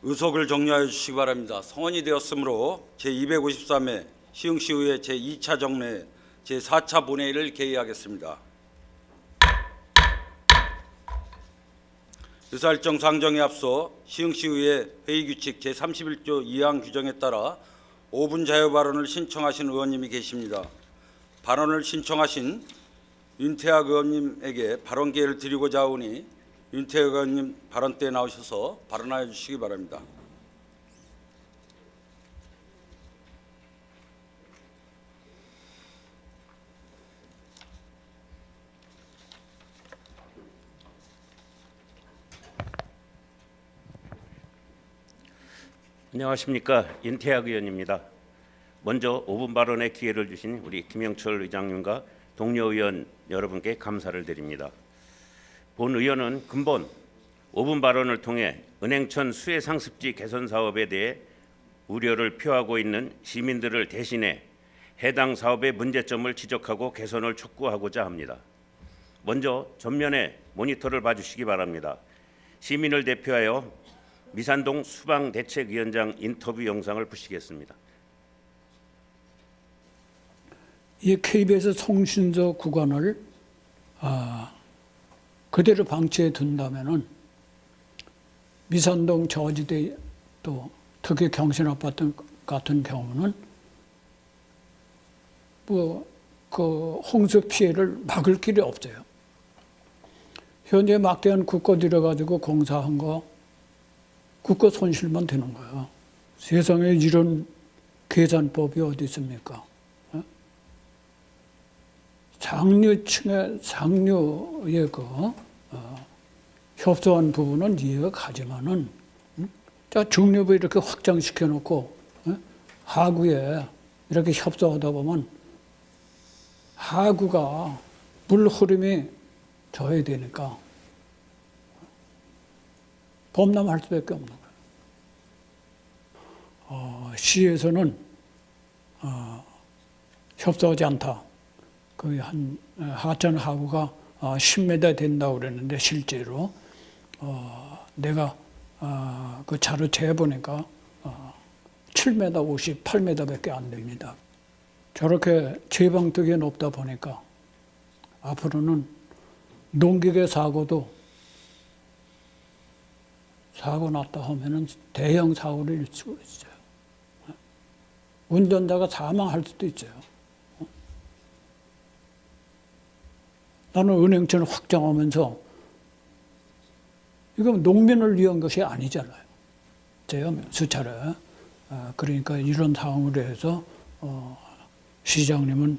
의석을 정리하여 주시기 바랍니다. 성원이 되었으므로 제253회 시흥시의회 제2차 정례 제4차 본회의를 개의하겠습니다. 의사일정 상정에 앞서 시흥시의회 회의규칙 제31조 2항 규정에 따라 5분 자유 발언을 신청하신 의원님이 계십니다. 발언을 신청하신 윤태학 의원님에게 발언 기회를 드리고자 하오니 윤태학 의원님 발언 때 나오셔서 발언하여 주시기 바랍니다. 안녕하십니까, 윤태학 의원입니다. 먼저 5분 발언의 기회를 주신 우리 김영철 의장님과 동료 의원 여러분께 감사를 드립니다. 본 의원은 근본 5분 발언을 통해 은행천 수혜상습지 개선 사업에 대해 우려를 표하고 있는 시민들을 대신해 해당 사업의 문제점을 지적하고 개선을 촉구하고자 합니다. 먼저 전면에 모니터를 봐주시기 바랍니다. 시민을 대표하여 미산동 수방대책위원장 인터뷰 영상을 보시겠습니다. 이 KBS 송신저 구간을 그대로 방치해 둔다면은 미산동 저지대 또 특히 경신 아파트 같은 경우는 그 홍수 피해를 막을 길이 없어요. 현재 막대한 국고 들여가지고 공사한 거 국고 손실만 되는 거예요. 세상에 이런 계산법이 어디 있습니까? 상류층의 상류의 협소한 부분은 이해가 가지만은 중류부 이렇게 확장시켜 놓고 하구에 이렇게 협소하다 보면 하구가 물 흐름이 져야 되니까 범람할 수밖에 없는 거예요. 시에서는 협소하지 않다. 거의 한 하천 하구가 10m 된다고 그랬는데 실제로 내가 그 자료 재보니까 7m 50, 8m밖에 안 됩니다. 저렇게 제방뚝이 높다 보니까 앞으로는 농기계 사고도 사고 났다 하면은 대형 사고를 일 수가 있어요. 운전자가 사망할 수도 있어요. 나는 은행촌을 확장하면서 이거 농민을 위한 것이 아니잖아요. 제가 수차례 그러니까 이런 상황으로 해서 시장님은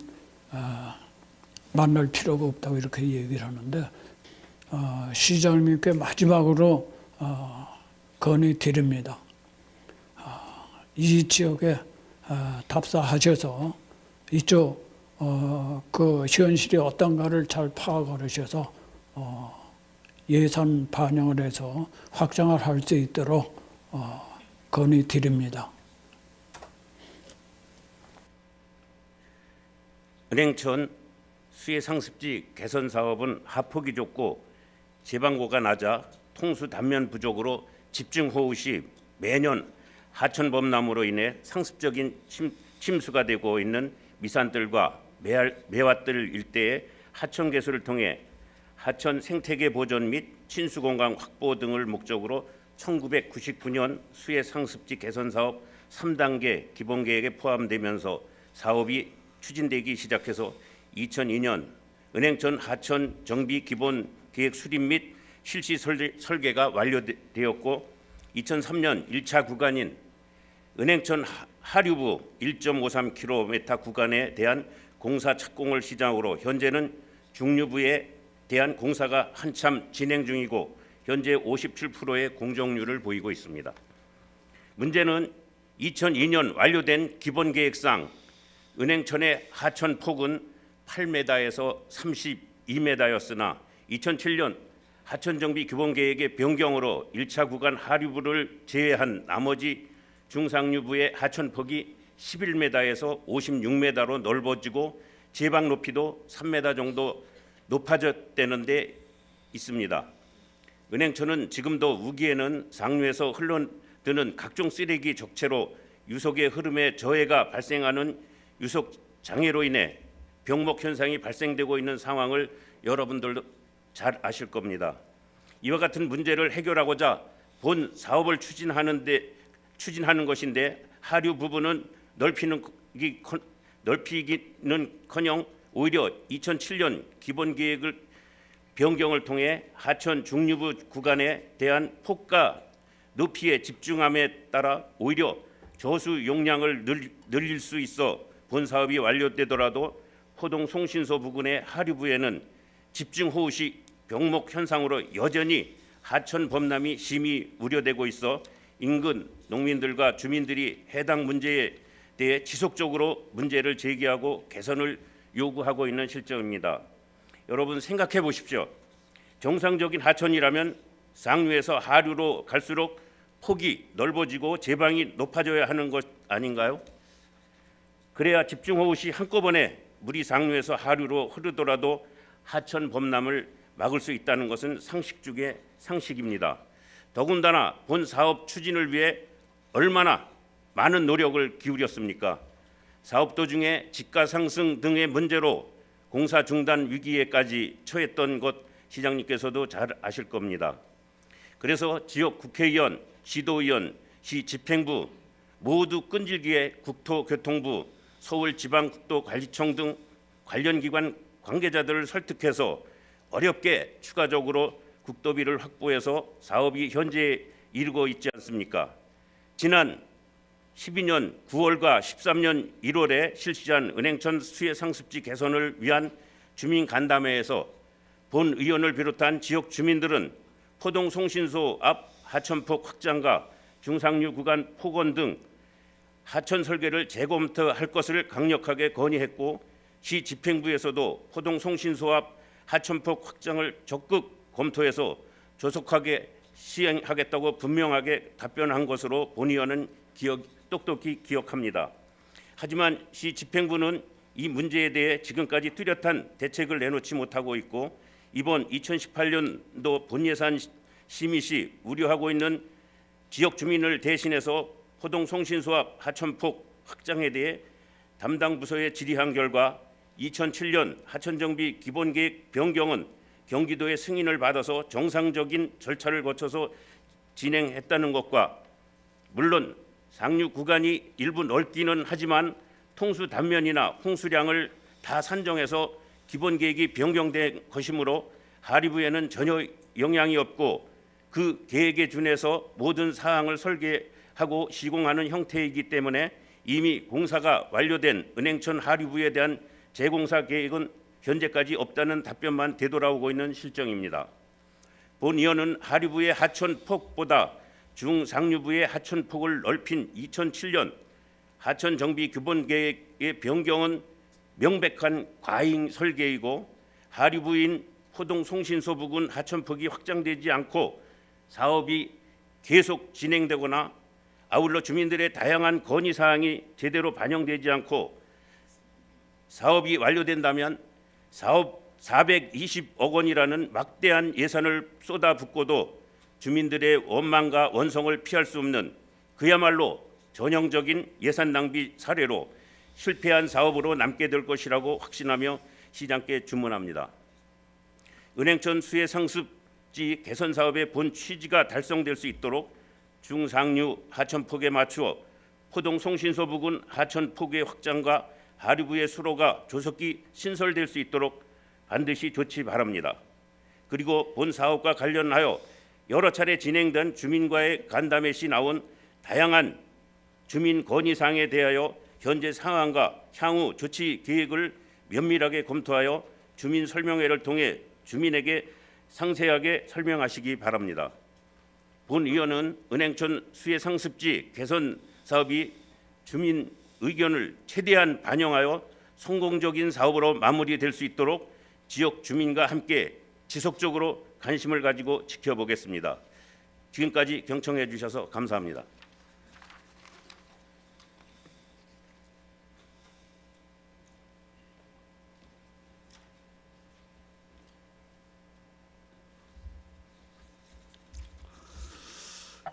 만날 필요가 없다고 이렇게 얘기를 하는데 시장님께 마지막으로 건의드립니다. 이 지역에 답사하셔서 이쪽 그 현실이 어떤가를 잘 파악하셔서 예산 반영을 해서 확장을 할 수 있도록 건의드립니다. 은행천 수혜상습지 개선 사업은 하폭이 좁고 제방고가 낮아 통수 단면 부족으로 집중호우 시 매년 하천 범람으로 인해 상습적인 침수가 되고 있는 미산들과 매화들 일대의 하천 개수를 통해 하천 생태계 보존 및 친수 공간 확보 등을 목적으로 1999년 수혜상습지 개선 사업 3단계 기본계획에 포함되면서 사업이 추진되기 시작해서 2002년 은행천 하천 정비 기본 계획 수립 및 실시 설계가 완료되었고 2003년 1차 구간인 은행천 하류부 1.53km 구간에 대한 공사 착공을 시작으로 현재는 중류부에 대한 공사가 한참 진행 중이고 현재 57%의 공정률을 보이고 있습니다. 문제는 2002년 완료된 기본계획상 은행천의 하천 폭은 8m에서 32m였으나 2007년 하천정비 기본계획의 변경으로 1차 구간 하류부를 제외한 나머지 중상류부의 하천폭이 11m에서 56m로 넓어지고 제방 높이도 3m 정도 높아졌다는 데 있습니다. 은행천은 지금도 우기에는 상류에서 드는 각종 쓰레기 적체로 유속의 흐름에 저해가 발생하는 유속 장애로 인해 병목 현상이 발생되고 있는 상황을 여러분들도 잘 아실 겁니다. 이와 같은 문제를 해결하고자 본 사업을 추진하는 것인데 하류 부분은 넓히기는커녕 오히려 2007년 기본 계획을 변경을 통해 하천 중류부 구간에 대한 폭과 높이의 집중함에 따라 오히려 저수 용량을 늘릴 수 있어 본 사업이 완료되더라도 포동 송신소 부근의 하류부에는 집중호우 시 병목 현상으로 여전히 하천 범람이 심히 우려되고 있어 인근 농민들과 주민들이 해당 문제에 대해 지속적으로 문제를 제기하고 개선을 요구하고 있는 실정입니다. 여러분 생각해 보십시오. 정상적인 하천이라면 상류에서 하류로 갈수록 폭이 넓어지고 제방이 높아져야 하는 것 아닌가요? 그래야 집중호우 시 한꺼번에 물이 상류에서 하류로 흐르더라도 하천 범람을 막을 수 있다는 것은 상식 중의 상식입니다. 더군다나 본 사업 추진을 위해 얼마나 많은 노력을 기울였습니까? 사업 도중에 지가 상승 등의 문제로 공사 중단 위기에까지 처했던 것 시장님께서도 잘 아실 겁니다. 그래서 지역 국회의원, 시도의원, 시 집행부 모두 끈질기게 국토교통부, 서울지방국도관리청 등 관련 기관 관계자들을 설득해서 어렵게 추가적으로 국도비를 확보해서 사업이 현재 이르고 있지 않습니까? 지난 12년 9월과 13년 1월에 실시한 은행천 수해 상습지 개선을 위한 주민 간담회에서 본 의원을 비롯한 지역 주민들은 포동 송신소 앞 하천폭 확장과 중상류 구간 폭원 등 하천 설계를 재검토할 것을 강력하게 건의했고 시 집행부에서도 포동 송신소 앞 하천폭 확장을 적극 검토해서 조속하게 시행하겠다고 분명하게 답변한 것으로 본 의원은 똑똑히 기억합니다. 하지만 시 집행부는 이 문제에 대해 지금까지 뚜렷한 대책을 내놓지 못하고 있고 이번 2018년도 본예산 심의 시 우려하고 있는 지역 주민을 대신해서 포동 송신소 앞 하천폭 확장에 대해 담당 부서에 질의한 결과 2007년 하천정비 기본계획 변경은 경기도의 승인을 받아서 정상적인 절차를 거쳐서 진행했다는 것과 물론 상류 구간이 일부 넓기는 하지만 통수 단면이나 홍수량을 다 산정해서 기본계획이 변경된 것이므로 하류부에는 전혀 영향이 없고 그 계획에 준해서 모든 사항을 설계하고 시공하는 형태이기 때문에 이미 공사가 완료된 은행천 하류부에 대한 재공사 계획은 현재까지 없다는 답변만 되돌아오고 있는 실정입니다. 본 의원은 하류부의 하천폭보다 중상류부의 하천폭을 넓힌 2007년 하천정비 기본계획의 변경은 명백한 과잉 설계이고 하류부인 포동 송신소 부근 하천폭이 확장되지 않고 사업이 계속 진행되거나 아울러 주민들의 다양한 건의사항이 제대로 반영되지 않고 사업이 완료된다면 사업 420억 원이라는 막대한 예산을 쏟아붓고도 주민들의 원망과 원성을 피할 수 없는 그야말로 전형적인 예산 낭비 사례로 실패한 사업으로 남게 될 것이라고 확신하며 시장께 주문합니다. 은행천 수해 상습지 개선 사업의 본 취지가 달성될 수 있도록 중상류 하천폭에 맞추어 포동 송신소 부근 하천폭의 확장과 하류부의 수로가 조속히 신설될 수 있도록 반드시 조치 바랍니다. 그리고 본 사업과 관련하여 여러 차례 진행된 주민과의 간담회 시 나온 다양한 주민 건의사항에 대하여 현재 상황과 향후 조치 계획을 면밀하게 검토하여 주민 설명회를 통해 주민에게 상세하게 설명하시기 바랍니다. 본 의원은 은행천 수해 상습지 개선 사업이 주민 의견을 최대한 반영하여 성공적인 사업으로 마무리될 수 있도록 지역 주민과 함께 지속적으로 관심을 가지고 지켜보겠습니다. 지금까지 경청해 주셔서 감사합니다.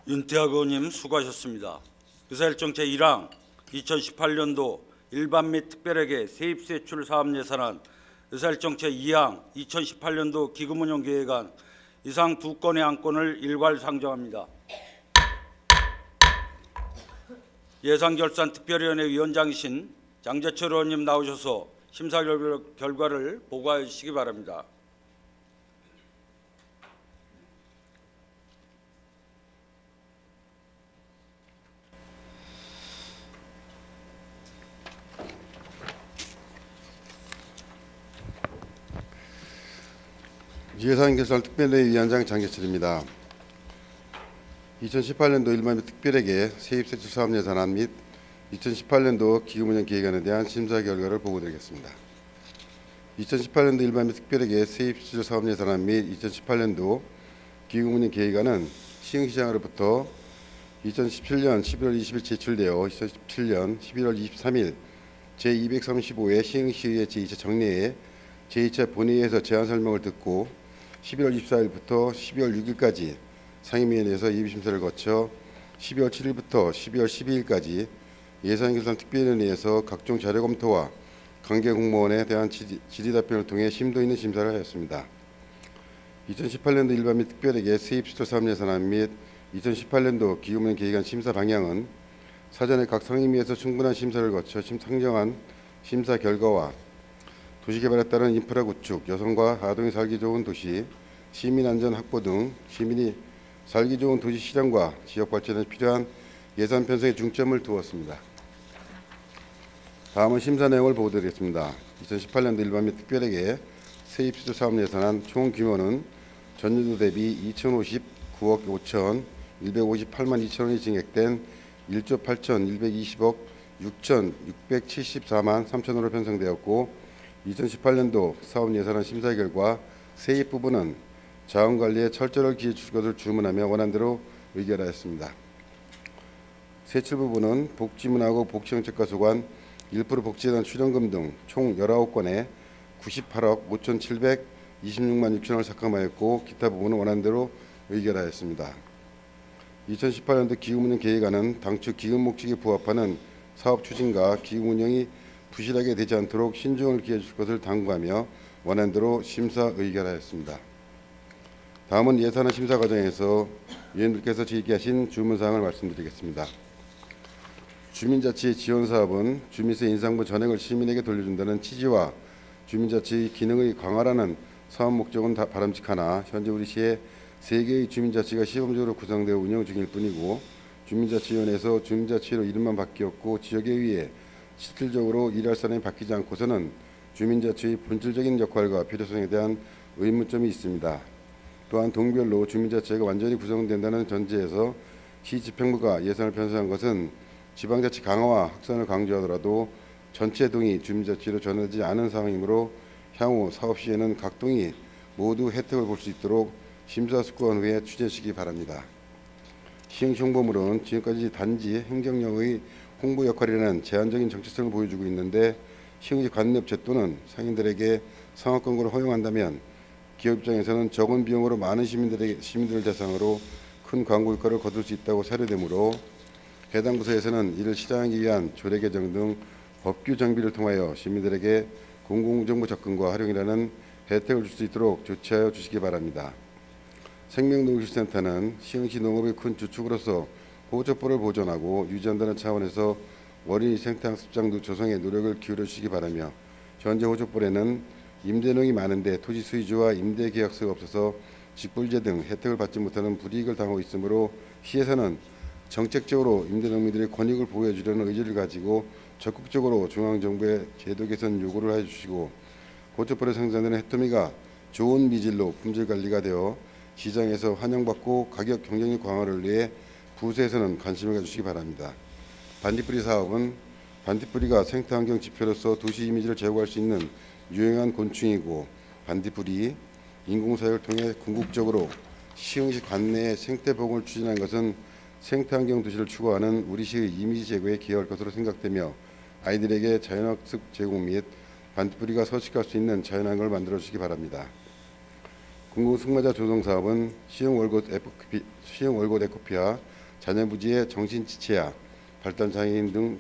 윤태학 의원님 수고하셨습니다. 의사일정 제1항 2018년도 일반 및 특별회계 세입세출 사업예산안, 의사일정 제2항 2018년도 기금운용계획안 이상 두 건의 안건을 일괄 상정합니다. 예산결산특별위원회 위원장이신 장재철 의원님 나오셔서 심사 결과를 보고해 주시기 바랍니다. 예산결산특별회의 위원장 장재철입니다. 2018년도 일반 및 특별회계 세입세출 사업예산안 및 2018년도 기금운용계획안에 대한 심사 결과를 보고드리겠습니다. 2018년도 일반 및 특별회계 세입세출 사업예산안 및 2018년도 기금운용계획안은 시흥시장으로부터 2017년 11월 20일 제출되어 2017년 11월 23일 제235회 시흥시의회 제2차 정례에 제2차 본회의에서 제안 설명을 듣고 11월 24일부터 12월 6일까지 상임위원회에서 예비심사를 거쳐 12월 7일부터 12월 12일까지 예산결산특별위원회에서 각종 자료 검토와 관계 공무원에 대한 질의답변을 통해 심도 있는 심사를 하였습니다. 2018년도 일반 및 특별회계 세입수조 사업예산안 및 2018년도 기금운용계획안 심사 방향은 사전에 각 상임위에서 충분한 심사를 거쳐 상정한 심사 결과와 도시개발에 따른 인프라 구축, 여성과 아동이 살기 좋은 도시, 시민 안전 확보 등 시민이 살기 좋은 도시 실현과 지역 발전에 필요한 예산 편성에 중점을 두었습니다. 다음은 심사 내용을 보고드리겠습니다. 2018년도 일반 및 특별회계 세입수조 사업예산안 총 규모는 전년도 대비 2,059억 5,158만 2천원이 증액된 1조 8,120억 6,674만 3천원으로 편성되었고 2018년도 사업예산안 심사 결과 세입 부분은 자원관리에 철저를 기해 주실 것을 주문하며 원안대로 의결하였습니다. 세출 부분은 복지문화고 복지정책과 소관 1% 복지재단 출연금 등 총 19건에 98억 5,726만 6천원을 삭감하였고 기타 부분은 원안대로 의결하였습니다. 2018년도 기금운용계획안은 당초 기금 목적에 부합하는 사업 추진과 기금 운영이 부실하게 되지 않도록 신중을 기해 줄 것을 당부하며 원안대로 심사 의결하였습니다. 다음은 예산안 심사 과정에서 위원님께서 제기하신 주문사항을 말씀드리겠습니다. 주민자치 지원 사업은 주민세 인상분 전액을 시민에게 돌려준다는 취지와 주민자치 기능의 강화라는 사업 목적은 다 바람직하나 현재 우리 시에 3개의 주민자치가 시범적으로 구성되어 운영 중일 뿐이고 주민자치위원회에서 주민자치로 이름만 바뀌었고 지역에 의해 실질적으로 일할 사람이 바뀌지 않고서는 주민자치의 본질적인 역할과 필요성에 대한 의문점이 있습니다. 또한 동별로 주민자치가 완전히 구성된다는 전제에서 시집행부가 예산을 편성한 것은 지방자치 강화와 확산을 강조하더라도 전체 동이 주민자치로 전환되지 않은 상황이므로 향후 사업 시에는 각 동이 모두 혜택을 볼 수 있도록 심사숙고한 후에 추진하시기 바랍니다. 시흥정보물은 지금까지 단지 행정력의 홍보 역할이라는 제한적인 정체성을 보여주고 있는데 시흥시 관내업체 또는 상인들에게 상업 광고를 허용한다면 기업 입장에서는 적은 비용으로 많은 시민들을 대상으로 큰 광고 효과를 거둘 수 있다고 사료되므로 해당 부서에서는 이를 실행하기 위한 조례 개정 등 법규 정비를 통하여 시민들에게 공공정보 접근과 활용이라는 혜택을 줄 수 있도록 조치하여 주시기 바랍니다. 생명농식센터는 시흥시 농업의 큰 주축으로서 호족보를 보존하고 유지한다는 차원에서 어린이 생태학습장 등 조성에 노력을 기울여 주시기 바라며 현재 호족볼에는 임대농이 많은데 토지 수의주와 임대계약서가 없어서 직불제 등 혜택을 받지 못하는 불이익을 당하고 있으므로 시에서는 정책적으로 임대농민들의 권익을 보호해 주려는 의지를 가지고 적극적으로 중앙정부의 제도 개선 요구를 해주시고 호족볼에 생산되는 해토미가 좋은 미질로 품질 관리가 되어 시장에서 환영받고 가격 경쟁력 강화를 위해 부서에서는 관심을 가주시기 바랍니다. 반딧불이 사업은 반딧불이가 생태환경 지표로서 도시 이미지를 제고할 수 있는 유용한 곤충이고 반딧불이 인공사육을 통해 궁극적으로 시흥시 관내의 생태보건을 추진한 것은 생태환경 도시를 추구하는 우리 시의 이미지 제고에 기여할 것으로 생각되며 아이들에게 자연학습 제공 및 반딧불이가 서식할 수 있는 자연환경을 만들어 주시기 바랍니다. 공공승마자 조성 사업은 시흥 월곶 에코피아 자녀부지의 정신지체야 발달 장애인 등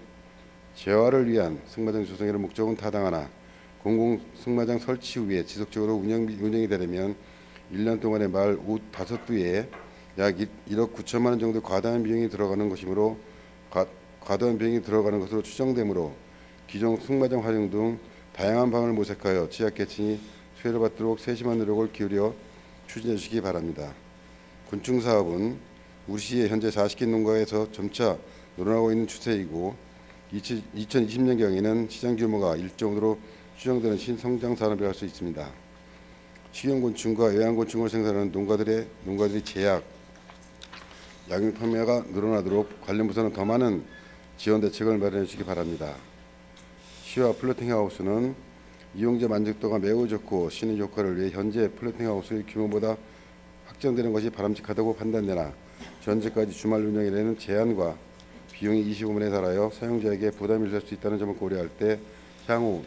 재활을 위한 승마장 조성이라는 목적은 타당하나 공공승마장 설치 후에 지속적으로 운영이 되려면 1년 동안에 말 5두에 약 1억 9천만 원 정도 과다한 비용이 들어가는 것이므로 과다한 비용이 들어가는 것으로 추정되므로 기존 승마장 활용 등 다양한 방안을 모색하여 취약계층이 수혜를 받도록 세심한 노력을 기울여 추진해 주시기 바랍니다. 곤충 사업은 우리 시의 현재 40개 농가에서 점차 늘어나고 있는 추세이고 2020년경에는 시장 규모가 1조 원으로 추정되는 신성장 산업이라 할 수 있습니다. 식용곤충과 애완곤충을 생산하는 농가들이 제약, 약용 판매가 늘어나도록 관련 부서는 더 많은 지원 대책을 마련해 주시기 바랍니다. 시와 플로팅하우스는 이용자 만족도가 매우 좋고 시는 효과를 위해 현재 플로팅하우스의 규모보다 확장되는 것이 바람직하다고 판단되나 현재까지 주말 운영에는 제한과 비용이 25만에 달하여 사용자에게 부담이 될 수 있다는 점을 고려할 때 향후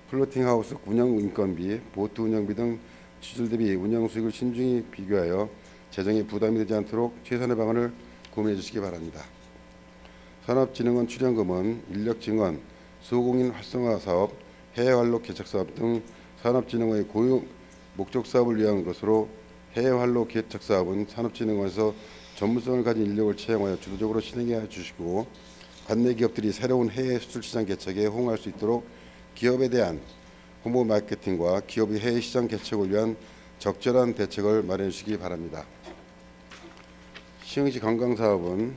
플로팅하우스 운영 인건비, 보트 운영비 등 지출 대비 운영 수익을 신중히 비교하여 재정에 부담이 되지 않도록 최선의 방안을 고민해 주시기 바랍니다. 산업진흥원 출연금은 인력 증원, 소공인 활성화 사업, 해외 활로 개척 사업 등 산업진흥원의 고유 목적 사업을 위한 것으로 해외 활로 개척 사업은 산업진흥원에서 전문성을 가진 인력을 채용하여 주도적으로 진행해 주시고 관내 기업들이 새로운 해외 수출 시장 개척에 호응할 수 있도록 기업에 대한 홍보 마케팅과 기업의 해외 시장 개척을 위한 적절한 대책을 마련해 주시기 바랍니다. 시흥시 관광사업은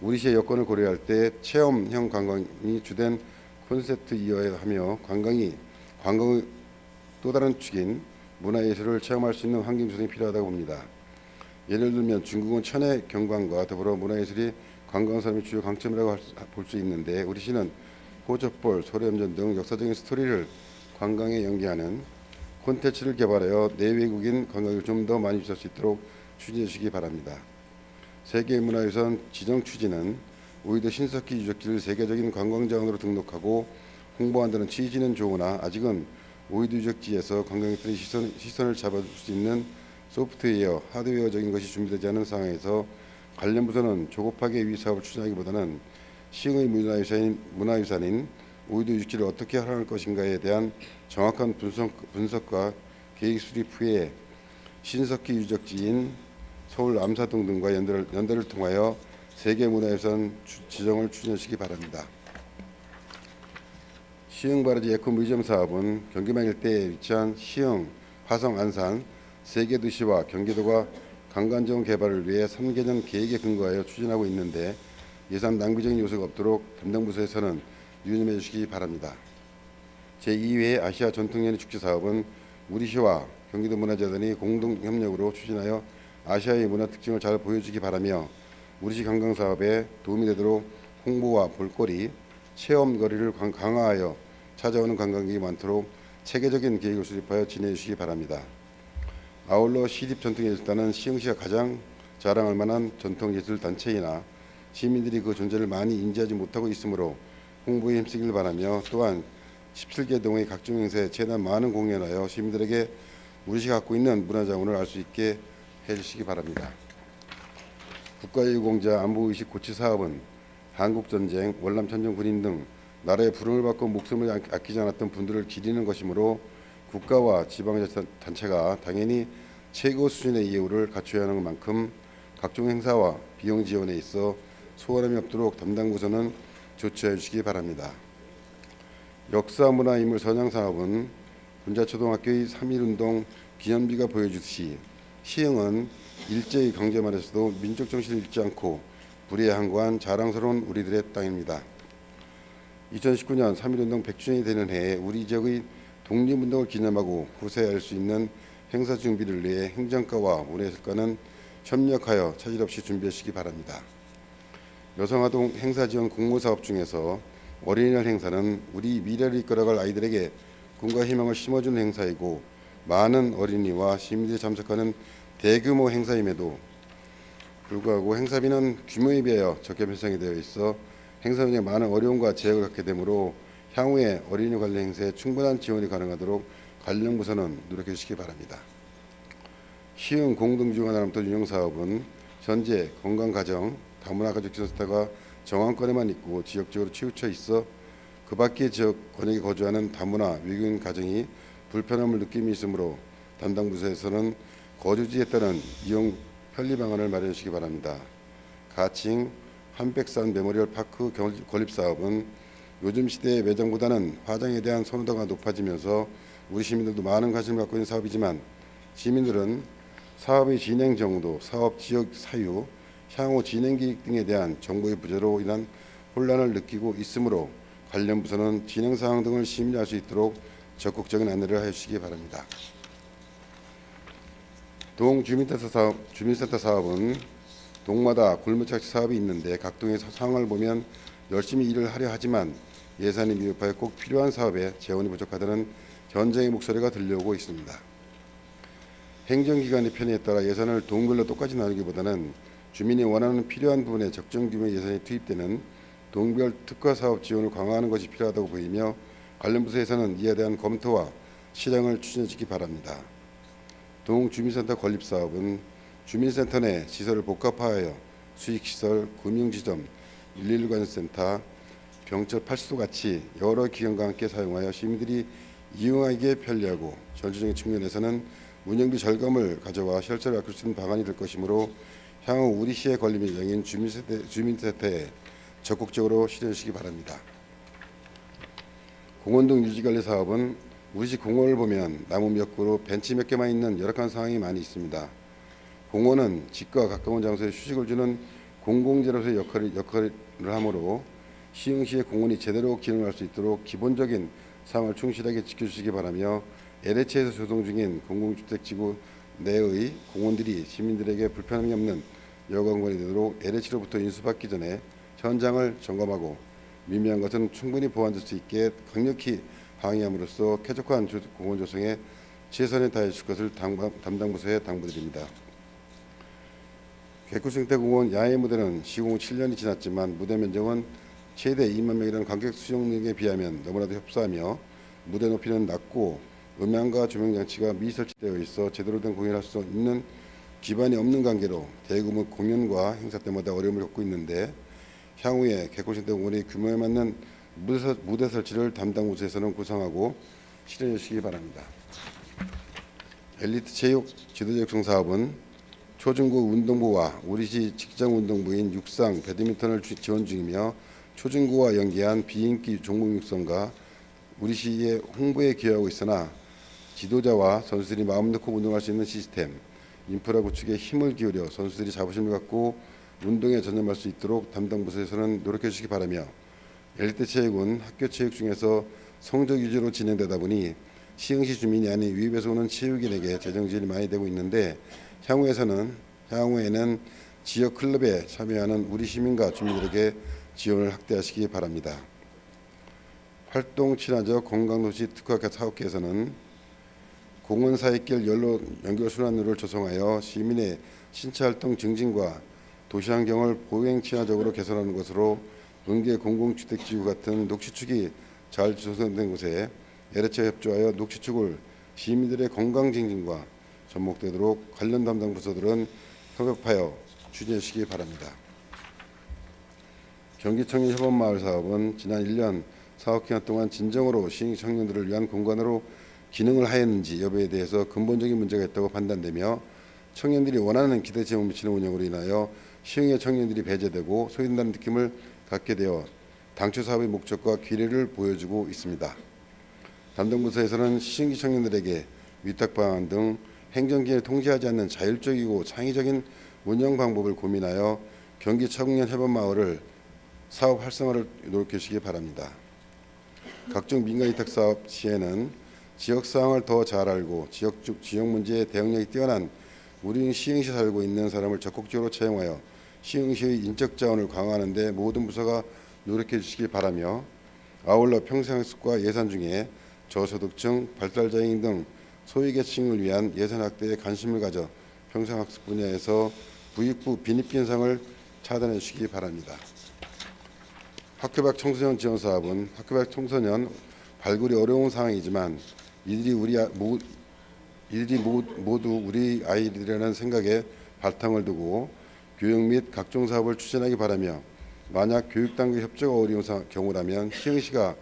우리 시의 여건을 고려할 때 체험형 관광이 주된 콘셉트이어야 하며 관광의 또 다른 축인 문화예술을 체험할 수 있는 환경 조성이 필요하다고 봅니다. 예를 들면 중국은 천혜 경관과 더불어 문화예술이 관광산업의 주요 강점이라고 볼 수 있는데 우리 시는 호접볼, 소래염전 등 역사적인 스토리를 관광에 연계하는 콘텐츠를 개발하여 내외국인 관광을 좀 더 많이 유치할 수 있도록 추진해 주시기 바랍니다. 세계문화유산 지정 추진은 오이도 신석기 유적지를 세계적인 관광자원으로 등록하고 홍보한다는 취지는 좋으나 아직은 오이도 유적지에서 관광객들의 시선을 잡아줄 수 있는 소프트웨어, 하드웨어적인 것이 준비되지 않은 상황에서 관련 부서는 조급하게 위 사업을 추진하기보다는 시흥의 문화유산인 오이도 유적지를 어떻게 활용할 것인가에 대한 정확한 분석과 계획 수립 후에 신석기 유적지인 서울 암사동 등과 연대를 통하여 세계문화유산 지정을 추진하시기 바랍니다. 시흥 바라지 에코뮤지엄 사업은 경기만 일대에 위치한 시흥, 화성, 안산 세계 도시와 경기도가 관광지원 개발을 위해 3개년 계획에 근거하여 추진하고 있는데 예산 낭비적인 요소가 없도록 담당 부서에서는 유념해 주시기 바랍니다. 제2회 아시아 전통연희 축제 사업은 우리 시와 경기도 문화재단이 공동 협력으로 추진하여 아시아의 문화 특징을 잘 보여주기 바라며 우리시 관광 사업에 도움이 되도록 홍보와 볼거리, 체험거리를 강화하여 찾아오는 관광객이 많도록 체계적인 계획을 수립하여 진행해 주시기 바랍니다. 아울러 시립전통예술단은 시흥시가 가장 자랑할 만한 전통예술단체이나 시민들이 그 존재를 많이 인지하지 못하고 있으므로 홍보에 힘쓰길 바라며 또한 17개 동의 각종 행사에 최대한 많은 공연하여 시민들에게 우리시가 갖고 있는 문화자원을 알 수 있게 해주시기 바랍니다. 국가유공자 안보의식 고취 사업은 한국전쟁, 월남천정 군인 등 나라의 부름을 받고 목숨을 아끼지 않았던 분들을 기리는 것이므로 국가와 지방자치단체가 당연히 최고 수준의 예우를 갖춰야 하는 만큼 각종 행사와 비용 지원에 있어 소홀함이 없도록 담당 부서는 조치해 주시기 바랍니다. 역사문화인물 선양 사업은 군자초등학교의 3.1운동 기념비가 보여주듯이 시흥은 일제의 강제만에서도 민족 정신을 잃지 않고 불의에 항거한 자랑스러운 우리들의 땅입니다. 2019년 3.1운동 100주년이 되는 해에 우리 지역의 독립운동을 기념하고 후세할 수 있는 행사 준비를 위해 행정과와 문화예술과는 협력하여 차질 없이 준비해 주시기 바랍니다. 여성아동 행사 지원 공모사업 중에서 어린이날 행사는 우리 미래를 이끌어갈 아이들에게 꿈과 희망을 심어주는 행사이고 많은 어린이와 시민들이 참석하는 대규모 행사임에도 불구하고 행사비는 규모에 비하여 적게 편성이 되어 있어 행사 운영에 많은 어려움과 제약을 갖게 되므로 향후에 어린이 관련 행사에 충분한 지원이 가능하도록 관련 부서는 노력해 주시기 바랍니다. 시흥 공동주거나람터 운영 사업은 현재 건강가정, 다문화가족지원센터가 정원권에만 있고 지역적으로 치우쳐 있어 그 밖의 지역 권역에 거주하는 다문화 외국인 가정이 불편함을 느낌이 있으므로 담당 부서에서는 거주지에 따른 이용 편리 방안을 마련해 주시기 바랍니다. 가칭 한백산 메모리얼 파크 건립 사업은 요즘 시대의 매장보다는 화장에 대한 선호도가 높아지면서 우리 시민들도 많은 관심을 갖고 있는 사업이지만 시민들은 사업의 진행 정도, 사업 지역 사유, 향후 진행 계획 등에 대한 정보의 부재로 인한 혼란을 느끼고 있으므로 관련 부서는 진행 사항 등을 시민이 알 수 있도록 적극적인 안내를 하여 주시기 바랍니다. 동 주민센터 사업은 동마다 골목착지 사업이 있는데 각 동의 상황을 보면 열심히 일을 하려 하지만 예산이 미흡하여 꼭 필요한 사업에 재원이 부족하다는 현장의 목소리가 들려오고 있습니다. 행정기관의 편의에 따라 예산을 동별로 똑같이 나누기보다는 주민이 원하는 필요한 부분에 적정 규모의 예산이 투입되는 동별 특화 사업 지원을 강화하는 것이 필요하다고 보이며 관련 부서에서는 이에 대한 검토와 실행을 추진해 주기 바랍니다. 동주민센터 건립 사업은 주민센터 내 시설을 복합화하여 수익시설, 금융지점, 112 관센터, 병철 팔수도 같이 여러 기관과 함께 사용하여 시민들이 이용하기에 편리하고 전체적인 측면에서는 운영비 절감을 가져와 혈세를 아낄 수 있는 방안이 될 것이므로 향후 우리 시의 건립 예정인 주민센터에 적극적으로 실현해 주시기 바랍니다. 공원등 유지관리 사업은 우리 시 공원을 보면 나무 몇 그루, 벤치 몇 개만 있는 열악한 상황이 많이 있습니다. 공원은 집과 가까운 장소에 휴식을 주는 공공재로서의 역할을 하므로 시흥시의 공원이 제대로 기능할 수 있도록 기본적인 사항을 충실하게 지켜주시기 바라며 LH에서 조성 중인 공공주택지구 내의 공원들이 시민들에게 불편함이 없는 여관공원이 되도록 LH로부터 인수받기 전에 현장을 점검하고 미미한 것은 충분히 보완될 수 있게 강력히 항의함으로써 쾌적한 공원 조성에 최선을 다해 줄 것을 담당 부서에 당부드립니다. 개꿀생태공원 야외 무대는 시공 7년이 지났지만 무대 면적은 최대 2만 명이라는 관객 수용력에 비하면 너무나도 협소하며 무대 높이는 낮고 음향과 조명 장치가 미설치되어 있어 제대로 된 공연을 할 수 있는 기반이 없는 관계로 대규모 공연과 행사 때마다 어려움을 겪고 있는데 향후에 개꿀생태공원의 규모에 맞는 무대 설치를 담당 부서에서는 구상하고 실현해 주시기 바랍니다. 엘리트 체육 지도자 육성 사업은 초중고 운동부와 우리시 직장운동부인 육상 배드민턴을 지원 중이며 초중고와 연계한 비인기 종목 육성과 우리시의 홍보에 기여하고 있으나 지도자와 선수들이 마음 놓고 운동할 수 있는 시스템, 인프라 구축에 힘을 기울여 선수들이 자부심을 갖고 운동에 전념할 수 있도록 담당 부서에서는 노력해 주시기 바라며 엘리트 체육은 학교 체육 중에서 성적 위주로 진행되다 보니 시흥시 주민이 아닌 위입에서 오는 체육인에게 재정 지원이 많이 되고 있는데 향후에는 지역 클럽에 참여하는 우리 시민과 주민들에게 지원을 확대하시기 바랍니다. 활동 친화적 건강도시 특화 사업계에서는 공원 사이길 연결 순환로를 조성하여 시민의 신체 활동 증진과 도시 환경을 보행 친화적으로 개선하는 것으로 은계 공공주택지구 같은 녹지축이 잘 조성된 곳에 LH와 협조하여 녹지축을 시민들의 건강 증진과 접목되도록 관련 담당 부서들은 협업하여 추진해 주시기 바랍니다. 경기청년협업마을 사업은 지난 1년 사업기간 동안 진정으로 시흥 청년들을 위한 공간으로 기능을 하였는지 여부에 대해서 근본적인 문제가 있다고 판단되며 청년들이 원하는 기대치에 못 미치는 운영으로 인하여 시흥의 청년들이 배제되고 소외된다는 느낌을 갖게 되어 당초 사업의 목적과 기뢰를 보여주고 있습니다. 담당 부서에서는 시흥시 청년들에게 위탁 방안 등 행정기관을 통제하지 않는 자율적이고 창의적인 운영 방법을 고민하여 경기 청년 협업마을을 사업 활성화를 노력해 주시기 바랍니다. 각종 민간 위탁 사업 시에는 지역 사항을 더 잘 알고 지역 문제에 대응력이 뛰어난 우리 시흥시에 살고 있는 사람을 적극적으로 채용하여 시흥시의 인적 자원을 강화하는 데 모든 부서가 노력해 주시기 바라며 아울러 평생학습과 예산 중에 저소득층, 발달장애인 등 소외계층을 위한 예산 확대에 관심을 가져 평생학습 분야에서 부익부 빈입 현상을 차단해 주시기 바랍니다. 학교 밖 청소년 지원 사업은 학교 밖 청소년 발굴이 어려운 상황이지만 이들이 이들이 모두 우리 아이들이라는 생각에 바탕을 두고 교육 및 각종 사업을 추진하기 바라며, 만약 교육당국 협조가 어려운 경우라면 시흥시가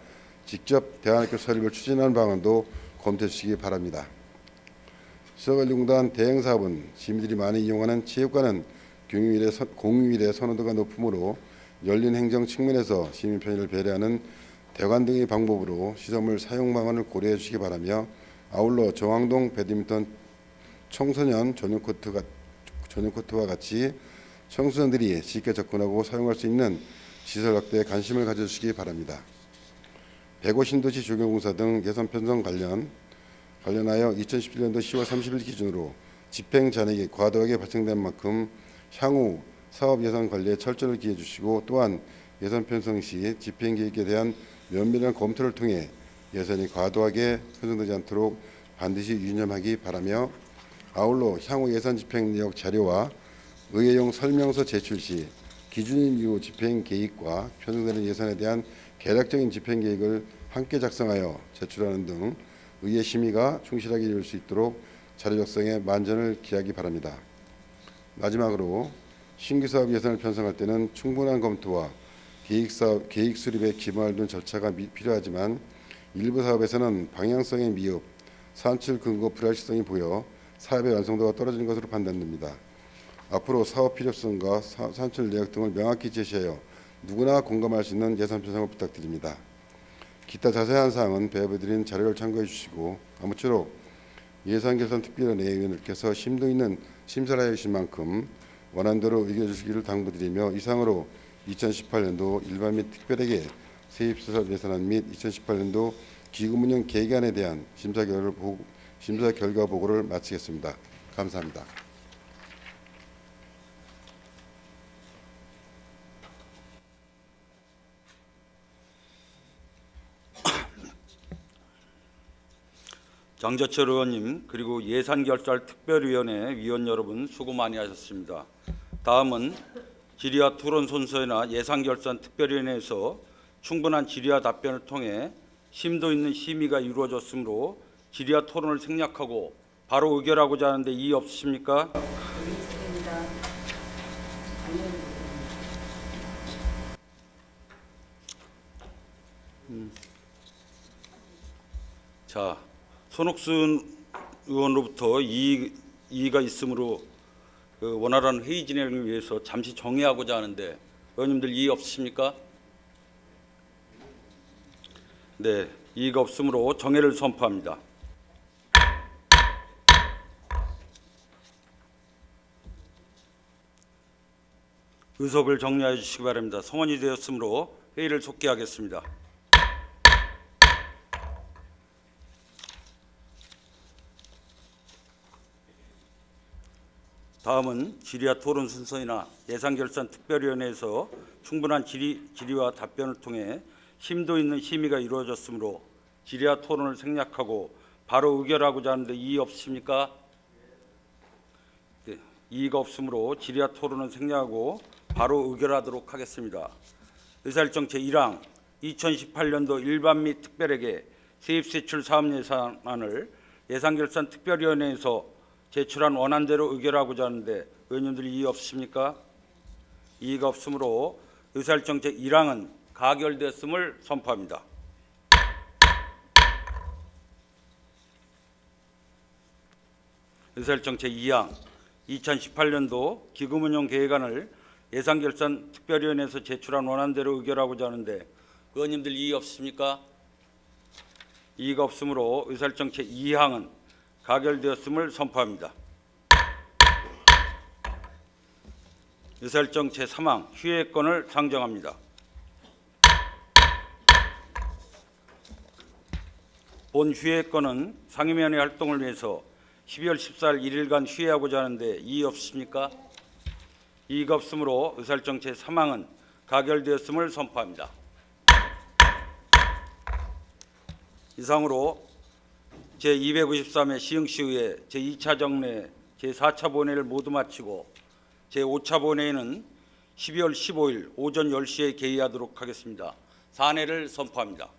직접 대안학교 설립을 추진하는 방안도 검토해 주시기 바랍니다. 시설관리공단 대행사업은 시민들이 많이 이용하는 체육관은 공휴일의 선호도가 높으므로 열린 행정 측면에서 시민 편의를 배려하는 대관 등의 방법으로 시설물 사용 방안을 고려해 주시기 바라며, 아울러 정왕동 배드민턴 청소년 전용 코트와 같이 청소년들이 쉽게 접근하고 사용할 수 있는 시설 확대에 관심을 가져주시기 바랍니다. 배고 신도시 조경공사 등 예산 편성 관련하여 2017년도 10월 30일 기준으로 집행 잔액이 과도하게 발생된 만큼 향후 사업 예산 관리에 철저를 기해 주시고, 또한 예산 편성 시 집행 계획에 대한 면밀한 검토를 통해 예산이 과도하게 편성되지 않도록 반드시 유념하기 바라며, 아울러 향후 예산 집행 내역 자료와 의회용 설명서 제출 시 기준일 이후 집행 계획과 편성되는 예산에 대한 개략적인 집행 계획을 함께 작성하여 제출하는 등 의회 심의가 충실하게 이룰 수 있도록 자료 작성에 만전을 기하기 바랍니다. 마지막으로 신규 사업 예산을 편성할 때는 충분한 검토와 계획 수립에 기반을 둔 절차가 필요하지만, 일부 사업에서는 방향성의 미흡, 산출 근거 불확실성이 보여 사업의 완성도가 떨어지는 것으로 판단됩니다. 앞으로 사업 필요성과 산출 내역 등을 명확히 제시하여 누구나 공감할 수 있는 예산 편성을 부탁드립니다. 기타 자세한 사항은 배부드린 자료를 참고해 주시고, 아무쪼록 예산결산특별위원회 의원들께서 심도 있는 심사를 해주신 만큼 원안대로 의견 주시기를 당부드리며, 이상으로 2018년도 일반 및 특별회계 세입시설 예산안 및 2018년도 기금운용 계획안에 대한 심사 결과 보고를 마치겠습니다. 감사합니다. 장재철 의원님, 그리고 예산결산특별위원회 위원 여러분 수고 많이 하셨습니다. 다음은 질의와 토론 순서나 예산결산특별위원회에서 충분한 질의와 답변을 통해 심도 있는 심의가 이루어졌으므로 질의와 토론을 생략하고 바로 의결하고자 하는데 이의 없으십니까? 자, 손옥순 의원으로부터 이의가 있으므로 원활한 회의 진행을 위해서 잠시 정회하고자 하는데 의원님들 이의 없으십니까? 네, 이의가 없으므로 정회를 선포합니다. 의석을 정리하여 주시기 바랍니다. 성원이 되었으므로 회의를 속기하겠습니다. 다음은 질의와 토론 순서이나 예산결산특별위원회에서 충분한 질의와 답변을 통해 심도 있는 심의가 이루어졌으므로 질의와 토론을 생략하고 바로 의결하고자 하는데 이의 없으십니까? 네, 이의가 없으므로 질의와 토론은 생략하고 바로 의결하도록 하겠습니다. 의사일정 제1항 2018년도 일반 및 특별회계 세입세출 사업예산안을 예산결산특별위원회에서 제출한 원안대로 의결하고자 하는데 의원님들이 이의 없으십니까? 이의가 없으므로 의사일정 제1항은 가결되었음을 선포합니다. 의사일정 제2항 2018년도 기금운용 계획안을 예산결산특별위원회에서 제출한 원안대로 의결하고자 하는데 의원님들 이의 없으십니까? 이의가 없으므로 의사일정 제2항은 가결되었음을 선포합니다. 의사일정 제3항 휴회권을 상정합니다. 본 휴회권은 상임위원회 활동을 위해서 12월 14일 1일간 휴회하고자 하는데 이의 없으십니까? 이의가 없으므로 의사일정 제3항은 가결되었음을 선포합니다. 이상으로 제253회 시흥시의회 제2차 정례 제4차 본회의를 모두 마치고 제5차 본회의는 12월 15일 오전 10시에 개의하도록 하겠습니다. 사내를 선포합니다.